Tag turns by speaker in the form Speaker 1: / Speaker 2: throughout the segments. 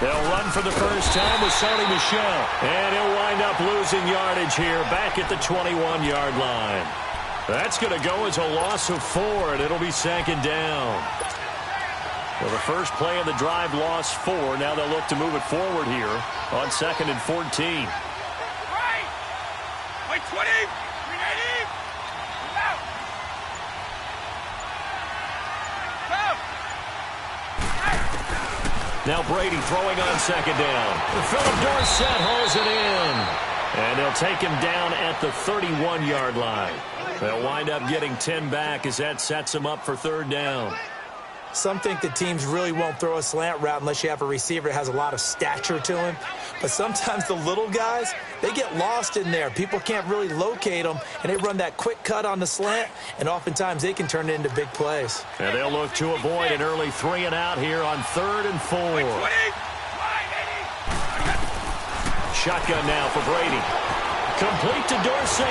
Speaker 1: They'll run for the first time with Sonny Michel. And he'll wind up losing yardage here back at the 21-yard line. That's going to go as a loss of 4, and it'll be 2nd down. Well, the first play of the drive lost 4. Now they'll look to move it forward here on 2nd and 14.
Speaker 2: Right! Wait, 20! 380! Out! Go!
Speaker 1: Now Brady throwing on 2nd down. Philip Dorsett holds it in. And they'll take him down at the 31-yard line. They'll wind up getting 10 back as that sets them up for 3rd down.
Speaker 3: Some think the teams really won't throw a slant route unless you have a receiver that has a lot of stature to him. But sometimes the little guys, they get lost in there. People can't really locate them, and they run that quick cut on the slant, and oftentimes they can turn it into big plays.
Speaker 1: And they'll look to avoid an early 3 and out here on 3rd and 4. Shotgun now for Brady. Complete to Dorsett.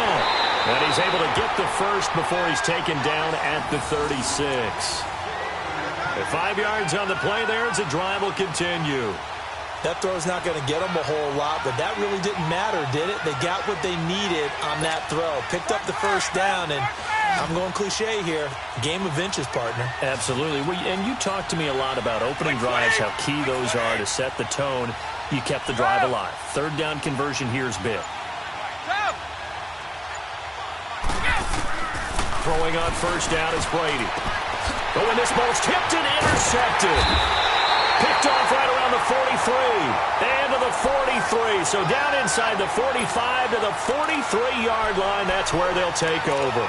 Speaker 1: And he's able to get the first before he's taken down at the 36. At 5 yards on the play there, as the drive will continue.
Speaker 3: That throw's not going to get them a whole lot, but that really didn't matter, did it? They got what they needed on that throw. Picked up the first down, and I'm going cliche here. Game of inches, partner.
Speaker 1: Absolutely. And you talked to me a lot about opening drives, how key those are to set the tone. You kept the drive alive. 3rd down conversion here is big. Throwing on 1st down is Brady. Oh, and this ball's tipped and intercepted. Picked off right around the 43. And to the 43. So down inside the 45 to the 43-yard line. That's where they'll take over.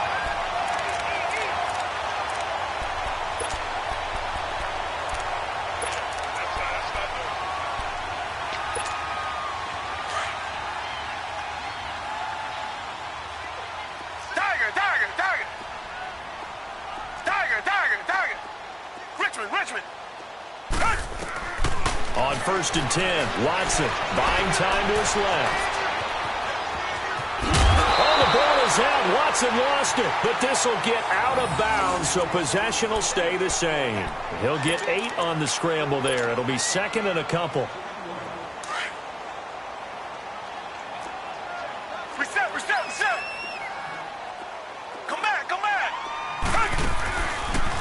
Speaker 1: On 1st and 10, Watson buying time to his left. Oh, the ball is out. Watson lost it, but this will get out of bounds, so possession will stay the same. He'll get 8 on the scramble there. It'll be 2nd and a couple.
Speaker 2: Reset. Come back.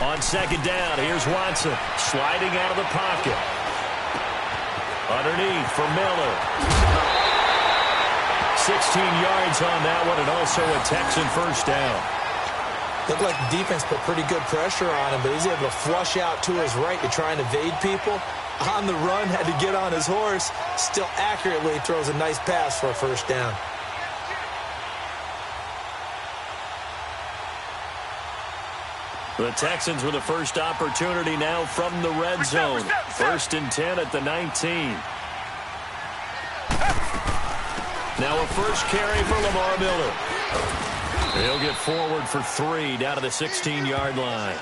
Speaker 1: On 2nd down, here's Watson sliding out of the pocket. Underneath for Miller. 16 yards on that one, and also a Texan first down.
Speaker 3: Looked like the defense put pretty good pressure on him, but he's able to flush out to his right to try and evade people. On the run, had to get on his horse. Still accurately throws a nice pass for a first down.
Speaker 1: The Texans with the first opportunity now from the red zone. 1st and 10 at the 19. Now a first carry for Lamar Miller. He'll get forward for 3 down to the 16-yard line.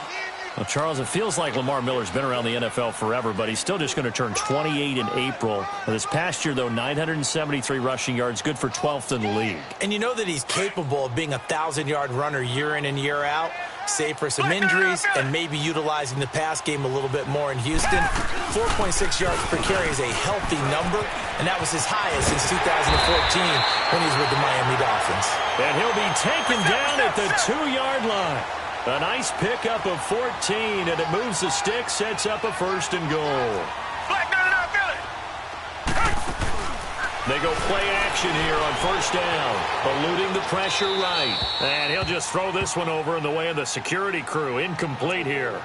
Speaker 1: Well, Charles, it feels like Lamar Miller's been around the NFL forever, but he's still just going to turn 28 in April. This past year, though, 973 rushing yards, good for 12th in the league.
Speaker 3: And you know that he's capable of being a 1,000-yard runner year in and year out, save for some injuries and maybe utilizing the pass game a little bit more in Houston. 4.6 yards per carry is a healthy number, and that was his highest since 2014 when he was with the Miami Dolphins.
Speaker 1: And he'll be taken down at the 2-yard line. A nice pickup of 14, and it moves the stick, sets up a 1st and goal. They go play action here on 1st down, eluding the pressure right. And he'll just throw this one over in the way of the security crew. Incomplete here.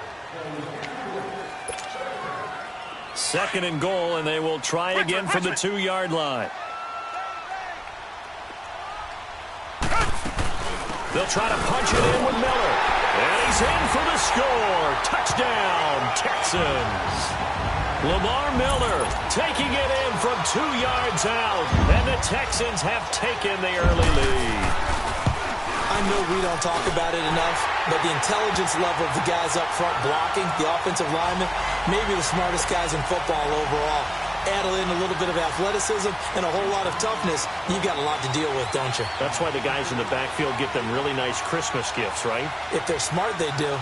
Speaker 1: 2nd and goal, and they will try again from the 2-yard line. They'll try to punch it in with Miller. And he's in for the score. Touchdown, Texans. Lamar Miller taking it in from 2 yards out. And the Texans have taken the early lead.
Speaker 3: I know we don't talk about it enough, but the intelligence level of the guys up front blocking, the offensive linemen, maybe the smartest guys in football overall. Add in a little bit of athleticism and a whole lot of toughness, you got a lot to deal with, don't you?
Speaker 1: That's why the guys in the backfield get them really nice Christmas gifts, right?
Speaker 3: If they're smart, they do.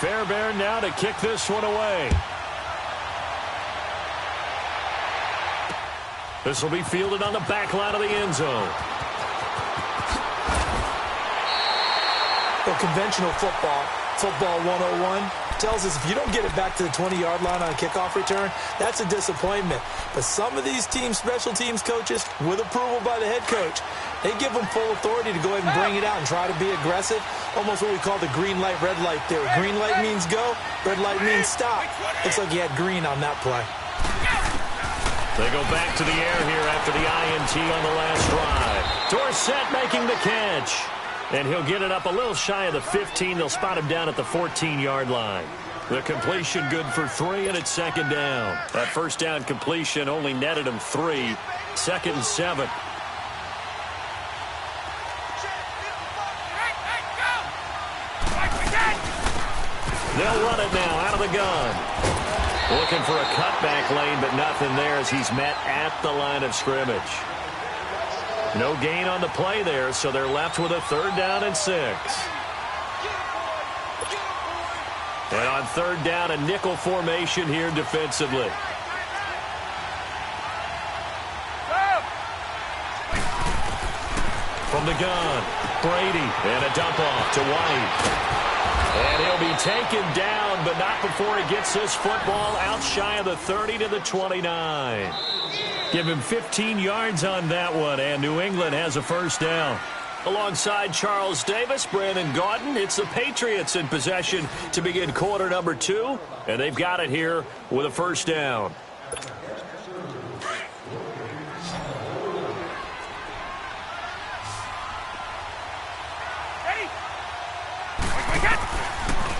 Speaker 1: Fairbairn now to kick this one away. This will be fielded on the back line of the end zone.
Speaker 3: Well, conventional football 101, tells us if you don't get it back to the 20-yard line on a kickoff return, that's a disappointment. But some of these teams, special teams coaches, with approval by the head coach, they give them full authority to go ahead and bring it out and try to be aggressive. Almost what we call the green light, red light theory. Green light means go, red light means stop. Looks like you had green on that play.
Speaker 1: They go back to the air here after the INT on the last drive. Dorsett making the catch. And he'll get it up a little shy of the 15. They'll spot him down at the 14-yard line. The completion good for 3, and it's second down. That first down completion only netted him 3. 2nd and 7. They'll run it now out of the gun. Looking for a cutback lane, but nothing there as he's met at the line of scrimmage. No gain on the play there, so they're left with a 3rd down and 6. And on 3rd down, a nickel formation here defensively. From the gun, Brady, and a dump off to White. And he'll be taken down, but not before he gets this football out shy of the 30 to the 29. Give him 15 yards on that one, and New England has a first down. Alongside Charles Davis, Brandon Gaudin, it's the Patriots in possession to begin quarter number 2, and they've got it here with a first down.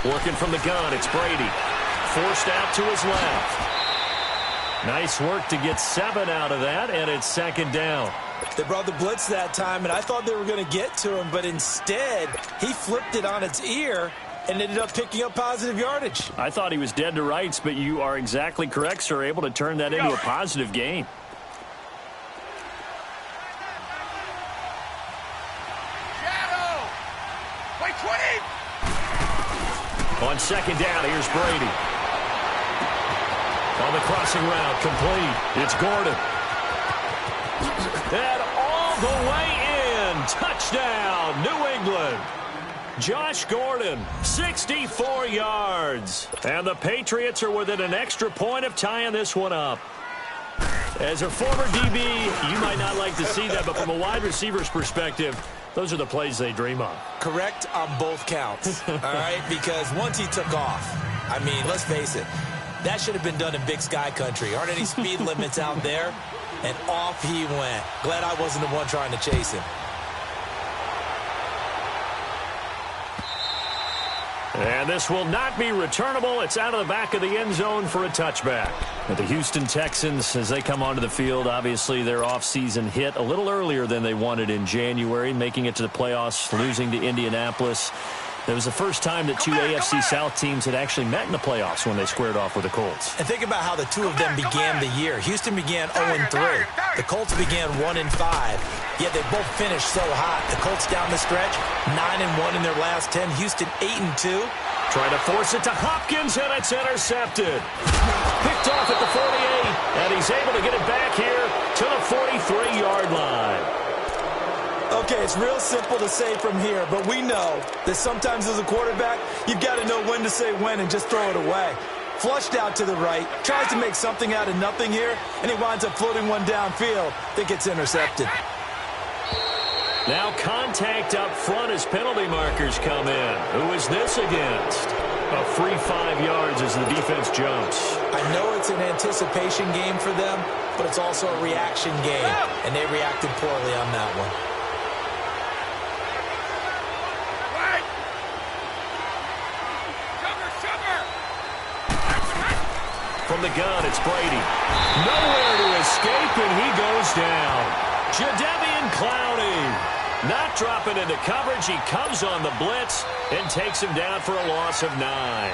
Speaker 1: Working from the gun, it's Brady. Forced out to his left. Nice work to get 7 out of that, and it's second down.
Speaker 3: They brought the blitz that time, and I thought they were going to get to him, but instead, he flipped it on its ear and ended up picking up positive yardage.
Speaker 1: I thought he was dead to rights, but you are exactly correct, sir, able to turn that into a positive gain.
Speaker 2: Shadow! Play 20!
Speaker 1: On second down, here's Brady. On the crossing route, complete. It's Gordon. And all the way in. Touchdown, New England. Josh Gordon, 64 yards. And the Patriots are within an extra point of tying this one up. As a former DB, you might not like to see that, but from a wide receiver's perspective, those are the plays they dream of.
Speaker 3: Correct on both counts, all right? Because once he took off, I mean, let's face it, that should have been done in Big Sky Country. Aren't any speed limits out there? And off he went. Glad I wasn't the one trying to chase him.
Speaker 1: And this will not be returnable. It's out of the back of the end zone for a touchback. But the Houston Texans, as they come onto the field, obviously their offseason hit a little earlier than they wanted in January, making it to the playoffs, losing to Indianapolis. It was the first time that two AFC South teams had actually met in the playoffs when they squared off with the Colts.
Speaker 3: And think about how the two of them began the year. Houston began 0-3. The Colts began 1-5. Yet they both finished so hot. The Colts down the stretch, 9-1 in their last 10. Houston 8-2.
Speaker 1: Trying to force it to Hopkins, and it's intercepted. Picked off at the 48, and he's able to get it back here to the 43-yard line.
Speaker 3: Okay, it's real simple to say from here, but we know that sometimes as a quarterback, you've got to know when to say when and just throw it away. Flushed out to the right, tries to make something out of nothing here, and he winds up floating one downfield. Think it's intercepted.
Speaker 1: Now contact up front as penalty markers come in. Who is this against? A free 5 yards as the defense jumps.
Speaker 3: I know it's an anticipation game for them, but it's also a reaction game, and they reacted poorly on that one.
Speaker 1: From the gun, it's Brady. Nowhere to escape, and he goes down. Jadeveon Clowney not dropping into coverage. He comes on the blitz and takes him down for a loss of 9.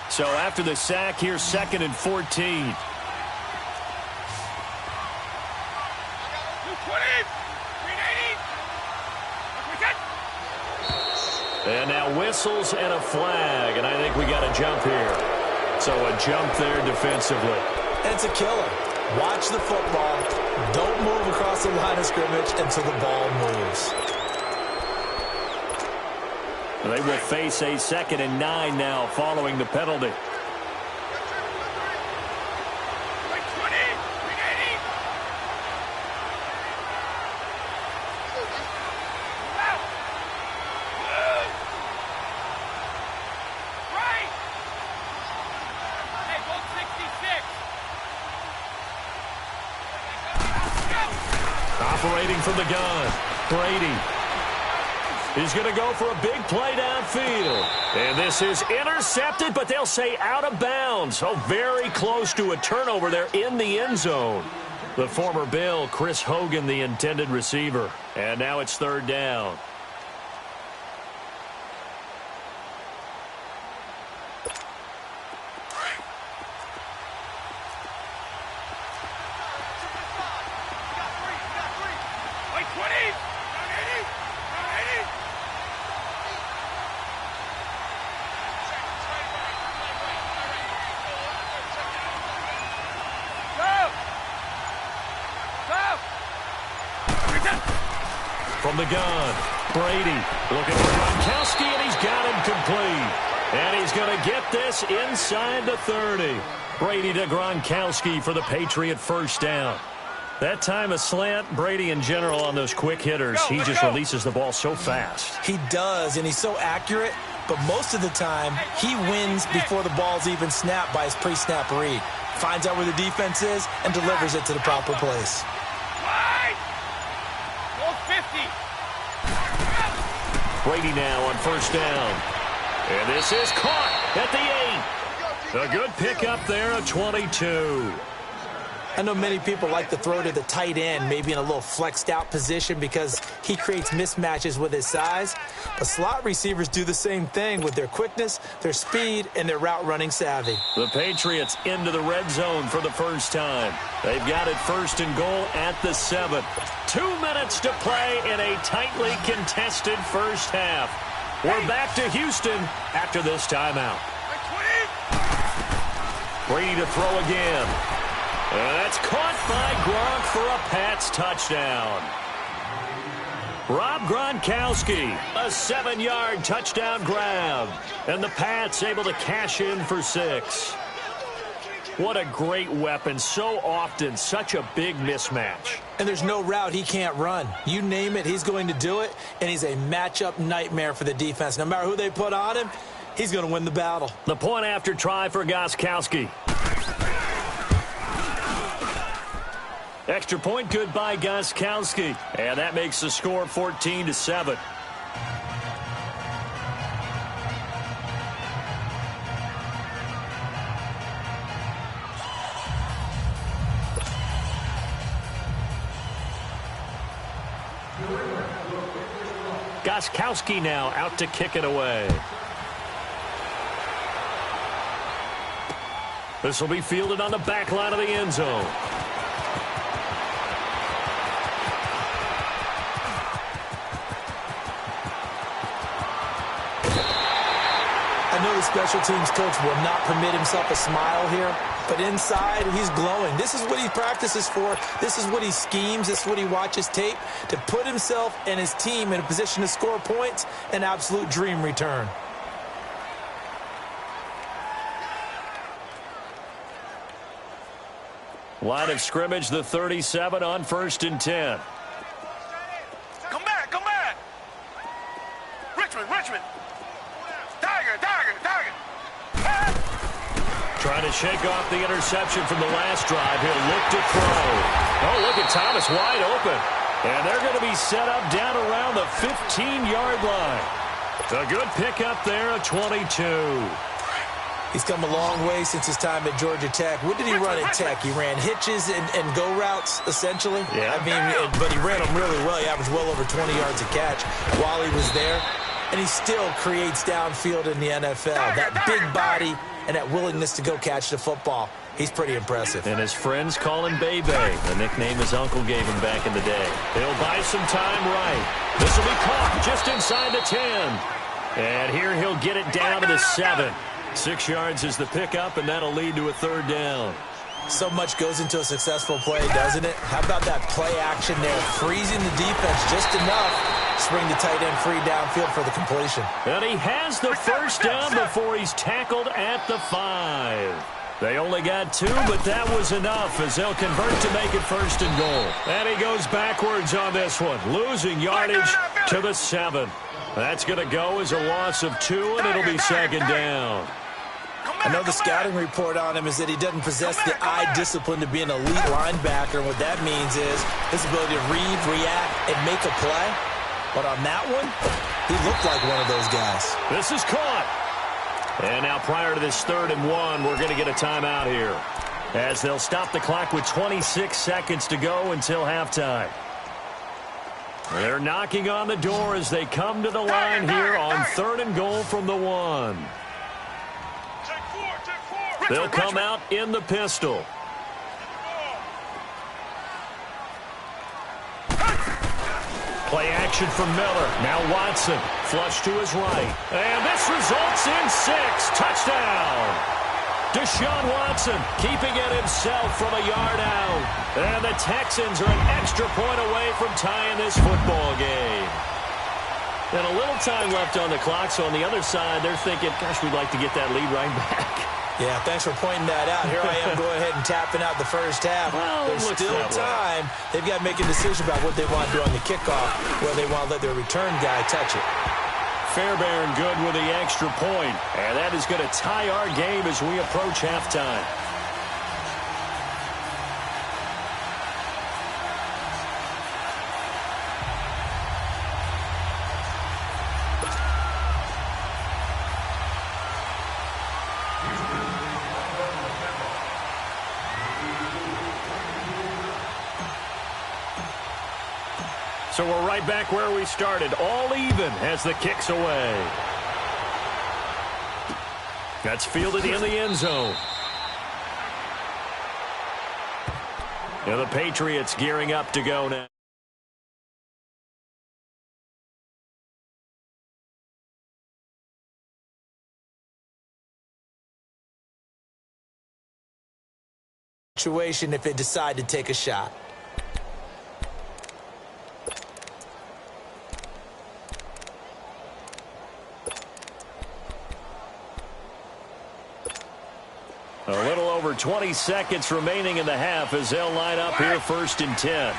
Speaker 1: So after the sack, here's 2nd and 14. And now Now whistles and a flag, and I think we got a jump here. So a jump there defensively.
Speaker 3: And it's a killer. Watch the football. Don't move across the line of scrimmage until the ball moves.
Speaker 1: They will face a 2nd and 9 now following the penalty. Operating from the gun, Brady. He's going to go for a big play downfield. And this is intercepted, but they'll say out of bounds. So very close to a turnover there in the end zone. The former Bill, Chris Hogan, the intended receiver. And now it's 3rd down. From the gun, Brady looking for Gronkowski, and he's got him complete. And he's going to get this inside the 30. Brady to Gronkowski for the Patriot 1st down. That time a slant, Brady in general on those quick hitters, he just releases the ball so fast.
Speaker 3: He does, and he's so accurate, but most of the time he wins before the ball's even snapped by his pre-snap read. Finds out where the defense is and delivers it to the proper place.
Speaker 1: Brady now on 1st down. And this is caught at the 8. A good pickup there, a 22.
Speaker 3: I know many people like to throw to the tight end, maybe in a little flexed out position because he creates mismatches with his size. But slot receivers do the same thing with their quickness, their speed, and their route running savvy.
Speaker 1: The Patriots into the red zone for the first time. They've got it 1st and goal at the 7. 2 minutes to play in a tightly contested first half. We're back to Houston after this timeout. Brady to throw again. That's caught by Gronk for a Pats touchdown. Rob Gronkowski, a 7-yard touchdown grab. And the Pats able to cash in for 6. What a great weapon. So often, such a big mismatch.
Speaker 3: And there's no route he can't run. You name it, he's going to do it. And he's a matchup nightmare for the defense. No matter who they put on him, he's going to win the battle.
Speaker 1: The point after try for Gronkowski. Extra point good by Gronkowski. And that makes the score 14-7. Gronkowski now out to kick it away. This will be fielded on the back line of the end zone.
Speaker 3: I know the special teams coach will not permit himself a smile here, but inside, he's glowing. This is what he practices for. This is what he schemes. This is what he watches tape to put himself and his team in a position to score points. An absolute dream return.
Speaker 1: Line of scrimmage, the 37 on 1st and 10.
Speaker 2: Come back, come back. Richmond. Tiger.
Speaker 1: Trying to shake off the interception from the last drive. He'll look to throw. Oh, look at Thomas wide open. And they're going to be set up down around the 15-yard line. A good pickup there, a 22.
Speaker 3: He's come a long way since his time at Georgia Tech. What did he run at Tech? He ran hitches and go routes, essentially.
Speaker 1: Yeah.
Speaker 3: I mean, but he ran them really well. He averaged well over 20 yards a catch while he was there. And he still creates downfield in the NFL. That big body and that willingness to go catch the football. He's pretty impressive.
Speaker 1: And his friends call him Bebe, the nickname his uncle gave him back in the day. He'll buy some time right. This will be caught just inside the 10. And here he'll get it down to the 7. 6 yards is the pickup, and that'll lead to a 3rd down.
Speaker 3: So much goes into a successful play, doesn't it? How about that play action there? Freezing the defense just enough. Spring the tight end free downfield for the completion.
Speaker 1: And he has the 1st down before he's tackled at the 5. They only got 2, but that was enough as they'll convert to make it 1st and goal. And he goes backwards on this one, losing yardage to the 7. That's going to go as a loss of 2, and it'll be 2nd down.
Speaker 3: I know the scouting report on him is that he doesn't possess the eye discipline to be an elite linebacker. What that means is his ability to read, react, and make a play. But on that one, he looked like one of those guys.
Speaker 1: This is caught. And now prior to this 3rd and 1, we're going to get a timeout here, as they'll stop the clock with 26 seconds to go until halftime. They're knocking on the door as they come to the line here on 3rd and goal from the 1. They'll come out in the pistol. Play action from Miller. Now Watson. Flush to his right. And this results in 6. Touchdown. Deshaun Watson keeping it himself from a yard out. And the Texans are an extra point away from tying this football game. And a little time left on the clock, so on the other side, they're thinking, gosh, we'd like to get that lead right back.
Speaker 3: Yeah, thanks for pointing that out. Here I am going ahead and tapping out the 1st half.
Speaker 1: Well,
Speaker 3: there's still time. They've got to make a decision about what they want to do on the kickoff, whether they want to let their return guy touch it.
Speaker 1: Fairbairn good with the extra point, and that is going to tie our game as we approach halftime. So we're right back where we started, all even as the kick's away. That's fielded in the end zone. Now the Patriots gearing up to go now.
Speaker 3: Situation if they decide to take a shot.
Speaker 1: A little over 20 seconds remaining in the half as they'll line up here 1st and 10.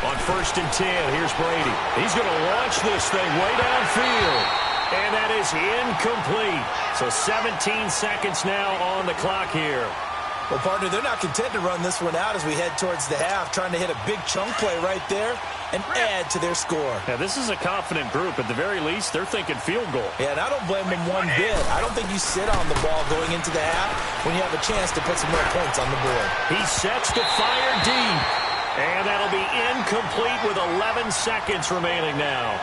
Speaker 1: On 1st and 10, here's Brady. He's going to launch this thing way downfield. And that is incomplete. So 17 seconds now on the clock here.
Speaker 3: Well, partner, they're not content to run this one out as we head towards the half, trying to hit a big chunk play right there and add to their score.
Speaker 1: Yeah, this is a confident group. At the very least, they're thinking field goal.
Speaker 3: Yeah, and I don't blame them one bit. I don't think you sit on the ball going into the half when you have a chance to put some more points on the board.
Speaker 1: He sets to fire deep. And that'll be incomplete with 11 seconds remaining now.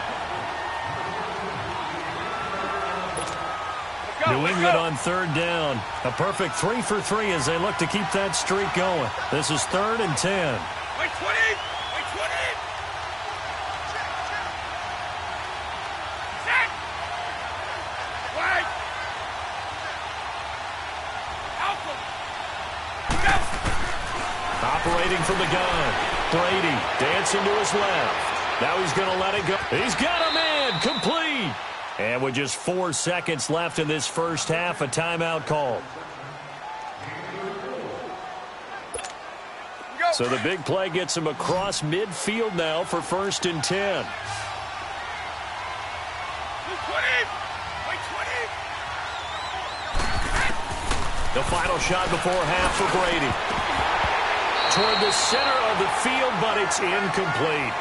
Speaker 1: New England on 3rd down. A perfect 3 for 3 as they look to keep that streak going. This is 3rd and 10.
Speaker 2: Wait, 20! Wait, 20! Set! Wait! Alpha! Go!
Speaker 1: Operating from the gun. Brady dancing to his left. Now he's going to let it go. He's got a man complete. And with just 4 seconds left in this 1st half, a timeout called. So the big play gets him across midfield now for 1st and 10. The final shot before half for Brady. Toward the center of the field, but it's incomplete.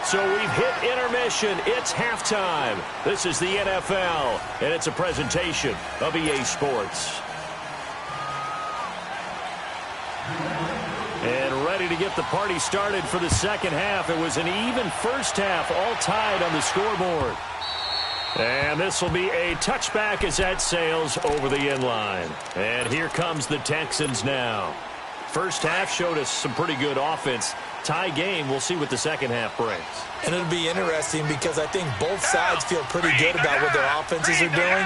Speaker 1: So we've hit intermission. It's halftime. This is the NFL, and it's a presentation of EA Sports. And ready to get the party started for the 2nd half. It was an even 1st half, all tied on the scoreboard. And this will be a touchback as that sails over the end line. And here comes the Texans now. First half showed us some pretty good offense. Tie game, we'll see what the second half brings.
Speaker 3: And it'll be interesting because I think both sides feel pretty good about what their offenses are doing.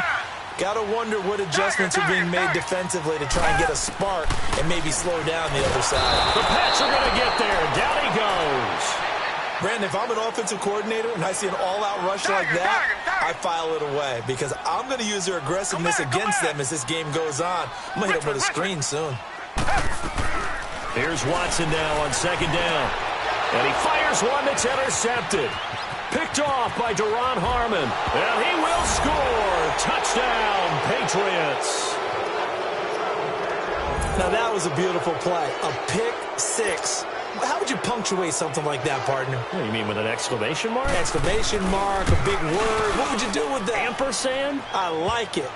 Speaker 3: Got to wonder what adjustments are being made defensively to try and get a spark and maybe slow down the other side.
Speaker 1: The Pats are going to get there. Down he goes.
Speaker 3: Brandon, if I'm an offensive coordinator and I see an all-out rush like that, I file it away because I'm going to use their aggressiveness against them as this game goes on. I'm going to hit them with a screen soon.
Speaker 1: Here's Watson now on second down. And he fires one that's intercepted. Picked off by Duron Harmon. And he will score. Touchdown, Patriots.
Speaker 3: Now that was a beautiful play. A pick six. How would you punctuate something like that, partner?
Speaker 1: What do you mean, with an exclamation mark?
Speaker 3: Exclamation mark, a big word. What would you do with that?
Speaker 1: Ampersand?
Speaker 3: I like it.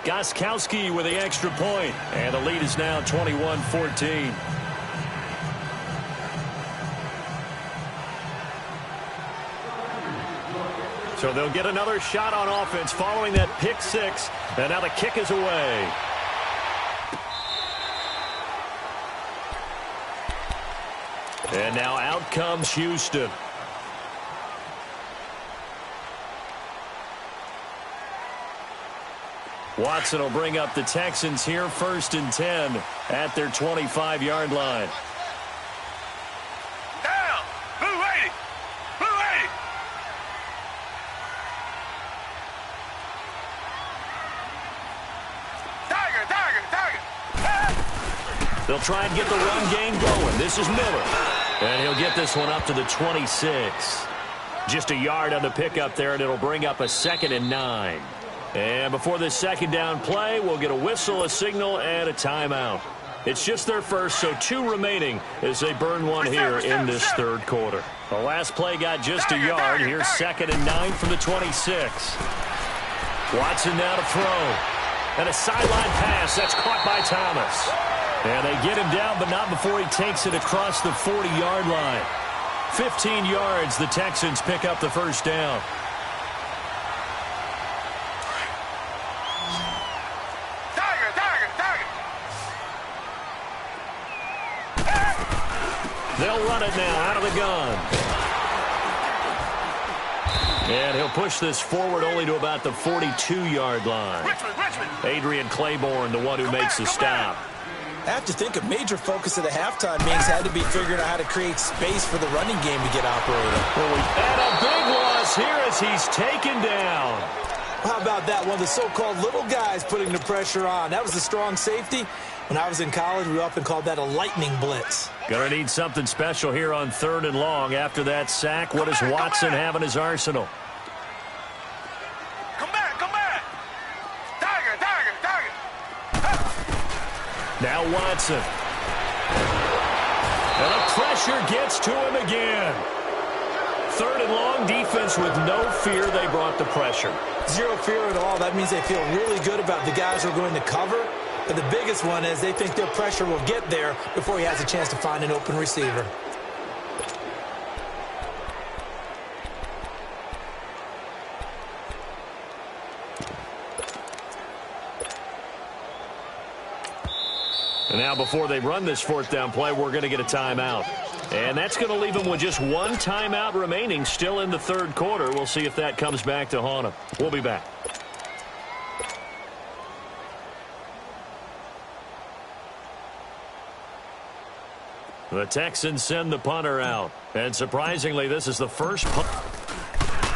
Speaker 1: Gostkowski with the extra point. And the lead is now 21-14. So they'll get another shot on offense following that pick six. And now the kick is away. And now out comes Houston. Watson will bring up the Texans here, 1st and 10 at their 25-yard line.
Speaker 2: Down. Blue 80. Blue 80. Tiger, tiger, tiger.
Speaker 1: They'll try and get the run game going. This is Miller. And he'll get this one up to the 26. Just a yard on the pickup there, and it'll bring up a 2nd and 9. And before this second down play, we'll get a whistle, a signal, and a timeout. It's just their first, so 2 remaining as they burn one here in this third quarter. The last play got just a yard. Here's 2nd and 9 from the 26. Watson now to throw. And a sideline pass. That's caught by Thomas. And they get him down, but not before he takes it across the 40-yard line. 15 yards, the Texans pick up the first down.
Speaker 2: Tiger, tiger, tiger.
Speaker 1: They'll run it now out of the gun. And he'll push this forward only to about the 42-yard line.
Speaker 2: Richmond.
Speaker 1: Adrian Claiborne, the one who makes the stop.
Speaker 3: I have to think a major focus of the halftime meetings had to be figuring out how to create space for the running game to get operated.
Speaker 1: And a big loss here as he's taken down.
Speaker 3: How about that? One of the so-called little guys putting the pressure on. That was a strong safety. When I was in college, we often called that a lightning blitz.
Speaker 1: Gonna need something special here on 3rd and long. After that sack, what does Watson have in his arsenal?
Speaker 2: Come back. Tiger, tiger, tiger.
Speaker 1: Now Watson. And the pressure gets to him again. 3rd and long, defense with no fear. They brought the pressure.
Speaker 3: Zero fear at all. That means they feel really good about the guys who are going to cover. But the biggest one is they think their pressure will get there before he has a chance to find an open receiver.
Speaker 1: And now before they run this 4th down play, we're going to get a timeout. And that's going to leave them with just 1 timeout remaining still in the 3rd quarter. We'll see if that comes back to haunt them. We'll be back. The Texans send the punter out. And surprisingly, this is the first punt.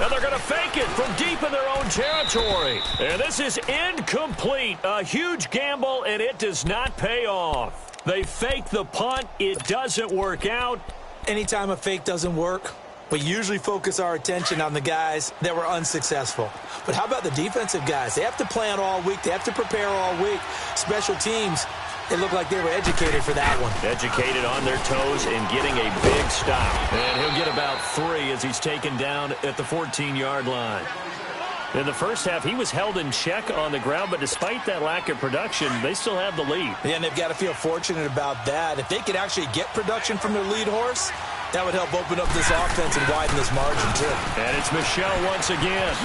Speaker 1: And they're going to fake it from deep in their own territory. And this is incomplete. A huge gamble, and it does not pay off. They fake the punt. It doesn't work out.
Speaker 3: Anytime a fake doesn't work, we usually focus our attention on the guys that were unsuccessful. But how about the defensive guys? They have to plan all week. They have to prepare all week. Special teams, it looked like they were educated for that one.
Speaker 1: Educated on their toes and getting a big stop. And he'll get about 3 as he's taken down at the 14-yard line. In the first half, he was held in check on the ground, but despite that lack of production, they still have the lead.
Speaker 3: Yeah, and they've got to feel fortunate about that. If they could actually get production from their lead horse, that would help open up this offense and widen this margin, too.
Speaker 1: And it's Michel once again.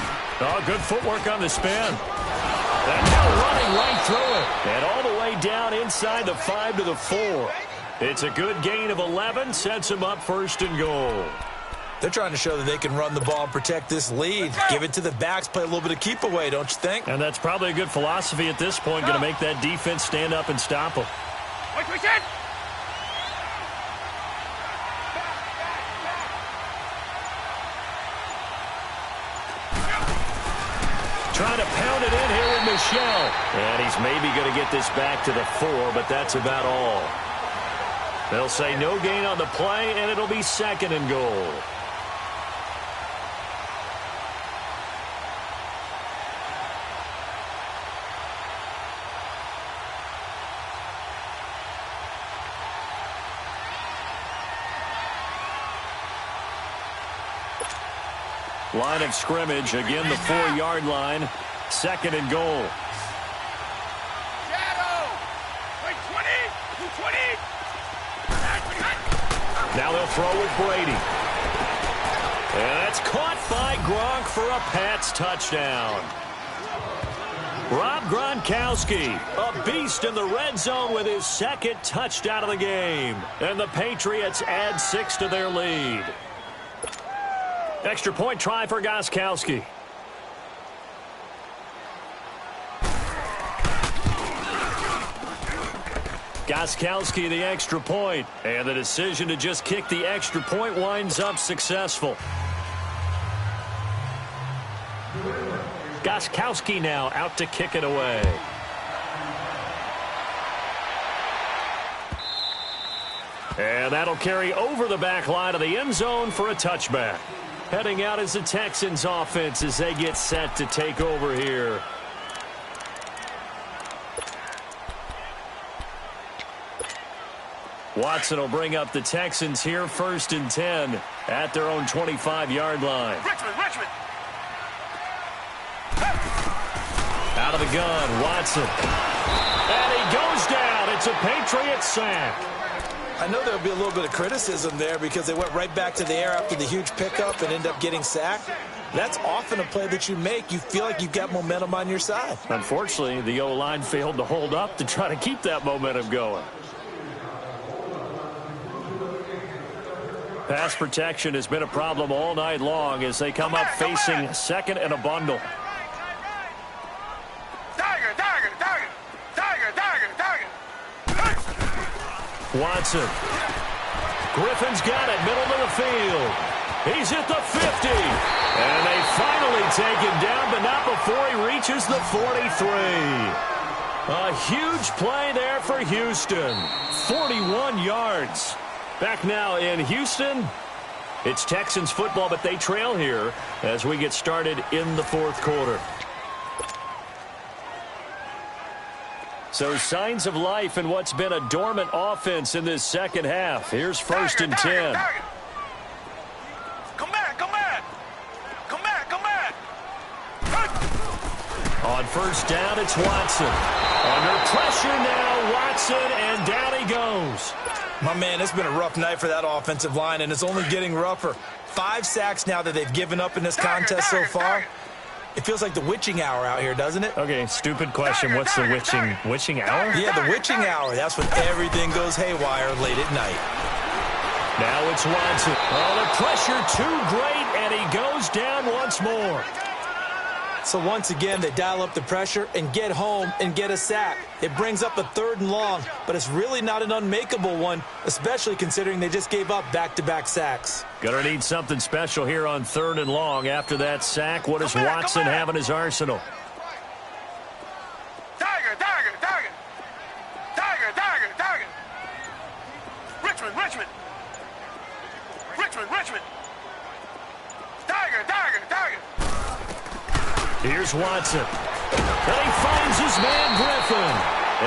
Speaker 1: Oh, good footwork on the spin. And now running right through it. And all the way down inside the 5 to the 4. It's a good gain of 11, sets him up first and goal.
Speaker 3: They're trying to show that they can run the ball and protect this lead. Give it to the backs, play a little bit of keep away, don't you think?
Speaker 1: And that's probably a good philosophy at this point, going to make that defense stand up and stop them. Trying to pound it in here with Michel. And he's maybe going to get this back to the 4, but that's about all. They'll say no gain on the play, and it'll be second and goal. Line of scrimmage, again the 4-yard line, second and goal. Now they'll throw with Brady. And that's caught by Gronk for a Pats touchdown. Rob Gronkowski, a beast in the red zone with his second touchdown of the game. And the Patriots add 6 to their lead. Extra point try for Gronkowski. Gronkowski the extra point, and the decision to just kick the extra point winds up successful. Gronkowski now out to kick it away. And that'll carry over the back line of the end zone for a touchback. Heading out is the Texans offense as they get set to take over here. Watson will bring up the Texans here, 1st and 10 at their own 25-yard line.
Speaker 2: Richmond.
Speaker 1: Out of the gun, Watson. And he goes down. It's a Patriot sack.
Speaker 3: I know there'll be a little bit of criticism there because they went right back to the air after the huge pickup and end up getting sacked. That's often a play that you make. You feel like you've got momentum on your side.
Speaker 1: Unfortunately, the O-line failed to hold up to try to keep that momentum going. Pass protection has been a problem all night long as they come up facing second and a bundle. Watson. Griffin's got it, middle of the field. He's at the 50. And they finally take him down, but not before he reaches the 43. A huge play there for Houston. 41 yards. Back now in Houston. It's Texans football, but they trail here as we get started in the 4th quarter. So signs of life in what's been a dormant offense in this second half. Here's 1st and 10.
Speaker 2: Come back.
Speaker 1: On 1st down, it's Watson. Under pressure now, Watson, and down he goes.
Speaker 3: My man, it's been a rough night for that offensive line, and it's only getting rougher. 5 sacks now that they've given up in this contest so far. It feels like the witching hour out here, doesn't it?
Speaker 1: Okay, stupid question. What's the witching hour?
Speaker 3: Yeah, the witching hour. That's when everything goes haywire late at night.
Speaker 1: Now it's Watson. Oh, the pressure too great, and he goes down once more.
Speaker 3: So once again, they dial up the pressure and get home and get a sack. It brings up a 3rd and long, but it's really not an unmakeable one, especially considering they just gave up back-to-back sacks.
Speaker 1: Gonna need something special here on 3rd and long after that sack. What does Watson have in his arsenal?
Speaker 2: Tiger. Richmond. Tiger.
Speaker 1: Here's Watson. And he finds his man Griffin.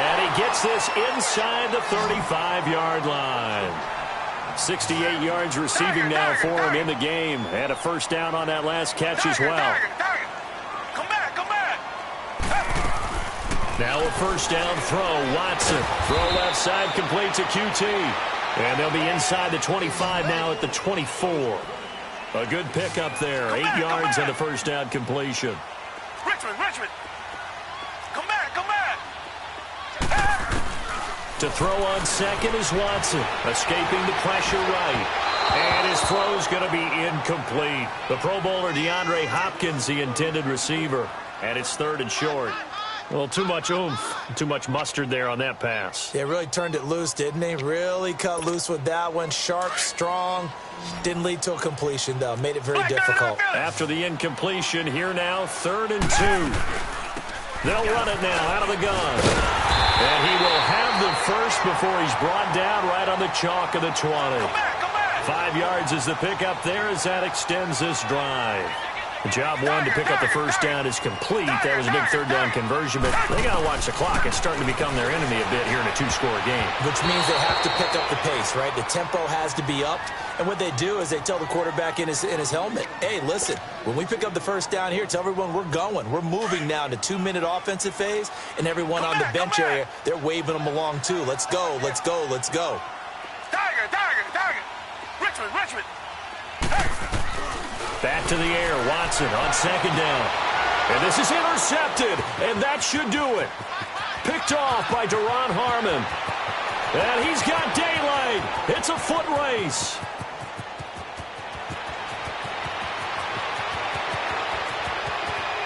Speaker 1: And he gets this inside the 35-yard line. 68 yards receiving now for him in the game. And a 1st down on that last catch as well.
Speaker 2: Come back.
Speaker 1: Now a 1st down throw. Watson. Throw left side, complete to QT. And they'll be inside the 25 now at the 24. A good pickup there. 8 yards and a 1st down completion.
Speaker 2: Richmond. Come back.
Speaker 1: To throw on second is Watson, escaping the pressure right. And his throw's going to be incomplete. The Pro Bowler DeAndre Hopkins, the intended receiver. And it's 3rd and short. Well, too much oomph, too much mustard there on that pass.
Speaker 3: Yeah, really turned it loose, didn't he? Really cut loose with that one. Sharp, strong. Didn't lead to a completion, though. Made it very difficult.
Speaker 1: After the incompletion, here now, 3rd and 2. They'll run it now out of the gun. And he will have the first before he's brought down right on the chalk of the 20. 5 yards is the pickup there as that extends this drive. The job one to pick up the first down is complete. That was a big 3rd down conversion, but they got to watch the clock. It's starting to become their enemy a bit here in a 2-score game.
Speaker 3: Which means they have to pick up the pace, right? The tempo has to be upped. And what they do is they tell the quarterback in his helmet, hey, listen, when we pick up the first down here, tell everyone we're going. We're moving now to 2-minute offensive phase, and everyone on the bench area, they're waving them along too. Let's go, let's go, let's go.
Speaker 2: Tiger. Richmond.
Speaker 1: Back to the air, Watson on 2nd down. And this is intercepted, and that should do it. Picked off by Deron Harmon. And he's got daylight. It's a foot race.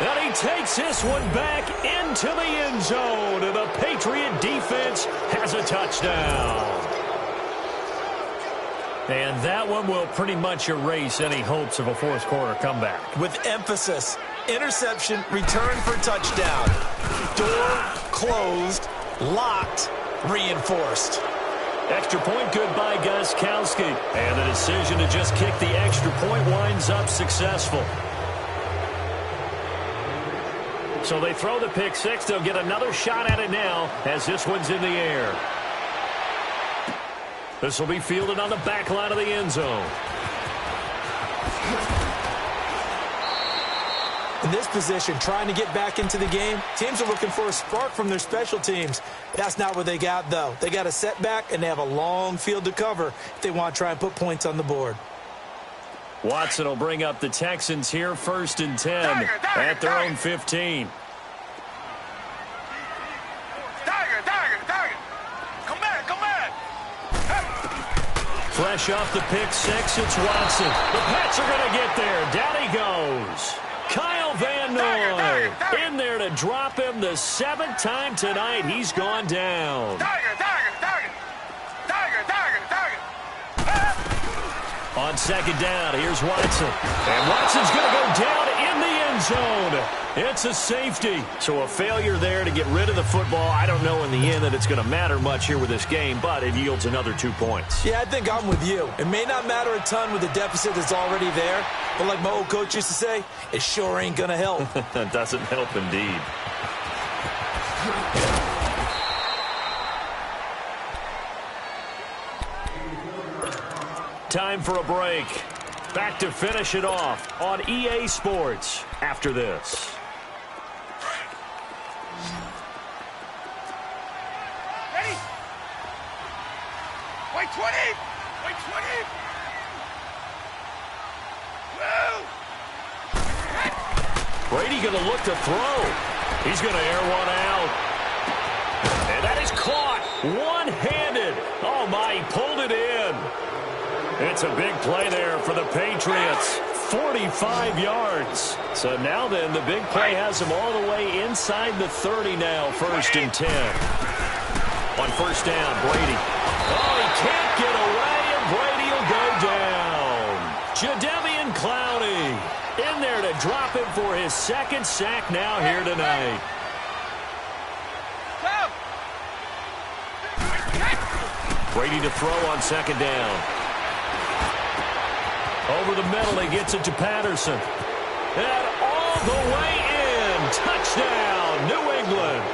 Speaker 1: And he takes this one back into the end zone, and the Patriot defense has a touchdown. And that one will pretty much erase any hopes of a 4th-quarter comeback.
Speaker 3: With emphasis, interception, return for touchdown. Door closed, locked, reinforced.
Speaker 1: Extra point good by Gostkowski. And the decision to just kick the extra point winds up successful. So they throw the pick six. They'll get another shot at it now as this one's in the air. This will be fielded on the back line of the end zone.
Speaker 3: In this position, trying to get back into the game, teams are looking for a spark from their special teams. That's not what they got, though. They got a setback, and they have a long field to cover if they want to try and put points on the board.
Speaker 1: Watson will bring up the Texans here, 1st and 10 at their own 15. Fresh off the pick six, it's Watson. The Pats are going to get there. Down he goes. Kyle Van Noy in there to drop him the 7th time tonight. He's gone down. On 2nd down, here's Watson. And Watson's going to go down in the end zone. It's a safety. So a failure there to get rid of the football. I don't know in the end that it's going to matter much here with this game, but it yields another 2 points.
Speaker 3: Yeah, I think I'm with you. It may not matter a ton with the deficit that's already there, but like my old coach used to say, it sure ain't going to help.
Speaker 1: That doesn't help indeed. Time for a break. Back to finish it off on EA Sports after this.
Speaker 2: Ready? Wait 20! Wait 20! Woo!
Speaker 1: Brady going to look to throw. He's going to air one out. And that is caught one-handed. Oh, my, he pulled it in. It's a big play there for the Patriots. 45 yards. So now then, the big play has them all the way inside the 30 now, 1st and 10. On 1st down, Brady. Oh, he can't get away, and Brady will go down. Jadeveon Clowney in there to drop him for his 2nd sack now here tonight. Brady to throw on 2nd down. Over the middle, he gets it to Patterson. And all the way in. Touchdown, New England.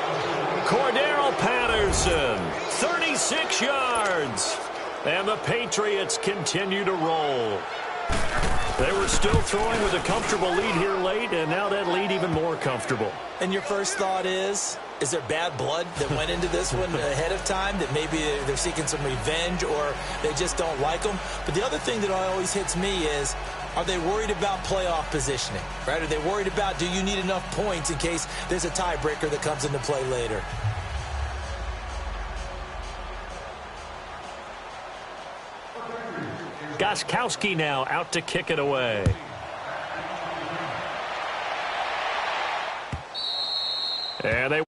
Speaker 1: Cordero Patterson, 36 yards. And the Patriots continue to roll. They were still throwing with a comfortable lead here late, and now that lead even more comfortable.
Speaker 3: And your first thought is there bad blood that went into this one ahead of time, that maybe they're seeking some revenge or they just don't like them? But the other thing that always hits me is, are they worried about playoff positioning, right? Are they worried about, do you need enough points in case there's a tiebreaker that comes into play later?
Speaker 1: Gostkowski now out to kick it away. And they